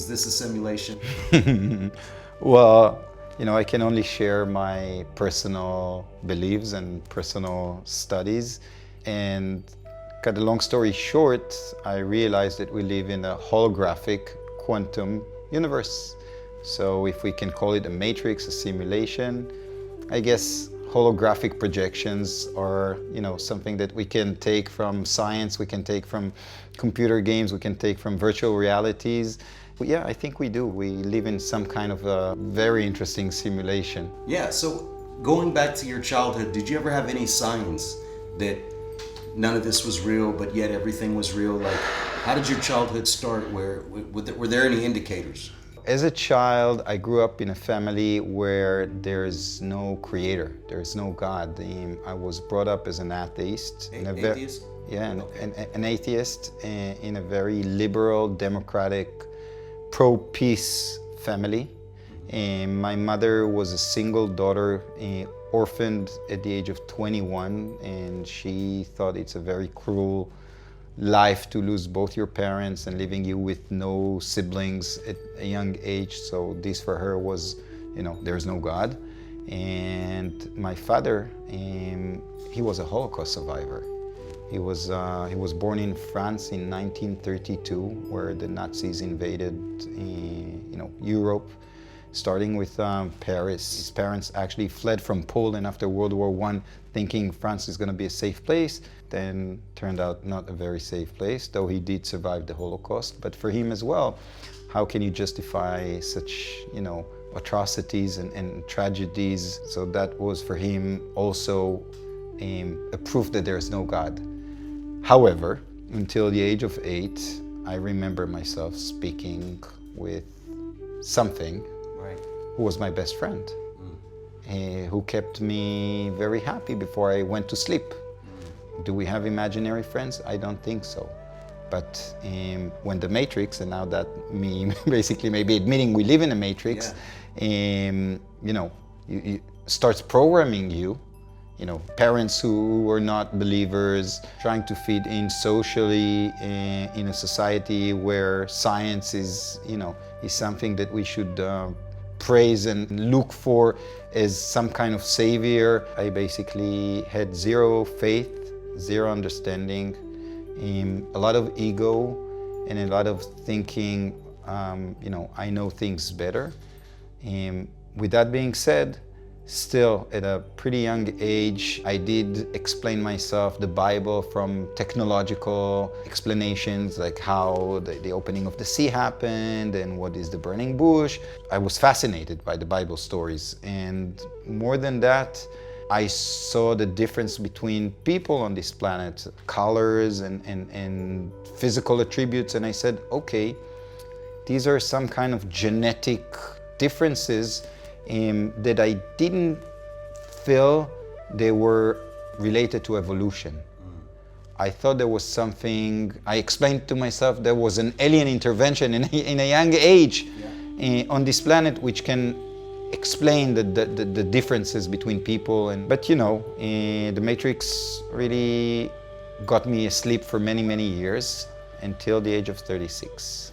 Is this a simulation? Well, I can only share my personal beliefs and personal studies. And cut a long story short, I realized that we live in a holographic quantum universe. So if we can call it a matrix, a simulation, I guess holographic projections are, something that we can take from science, we can take from computer games, we can take from virtual realities. But yeah, I think we do. We live in some kind of a very interesting simulation. Yeah, so going back to your childhood, did you ever have any signs that none of this was real, but yet everything was real? Like, how did your childhood start? Were there any indicators? As a child, I grew up in a family where there's no creator, there's no God. I was brought up as an atheist. Atheist? Yeah, Okay. an atheist in a very liberal, democratic, pro-peace family. My mother was a single daughter, orphaned at the age of 21, and she thought it's a very cruel life to lose both your parents and leaving you with no siblings at a young age. So this for her was, there's no God. And my father, he was a Holocaust survivor. He was born in France in 1932, where the Nazis invaded, Europe, starting with Paris. His parents actually fled from Poland after World War I, thinking France is going to be a safe place. Then turned out not a very safe place, though he did survive the Holocaust. But for him as well, how can you justify such, atrocities and tragedies? So that was for him also a proof that there is no God. However, until the age of 8, I remember myself speaking with something who was my best friend, who kept me very happy before I went to sleep. Do we have imaginary friends? I don't think so. But when the Matrix, and now that me basically maybe admitting we live in a Matrix, starts programming you, parents who were not believers, trying to fit in socially in a society where science is something that we should praise and look for as some kind of savior. I basically had zero faith, zero understanding, a lot of ego, and a lot of thinking, I know things better. With that being said, still at a pretty young age, I did explain myself the Bible from technological explanations, like how the opening of the sea happened and what is the burning bush. I was fascinated by the Bible stories, and more than that, I saw the difference between people on this planet, colors and physical attributes, and I said, okay, these are some kind of genetic differences that I didn't feel they were related to evolution. I thought there was something, I explained to myself there was an alien intervention in a young age on this planet which can explain the differences between people. But the Matrix really got me asleep for many, many years until the age of 36.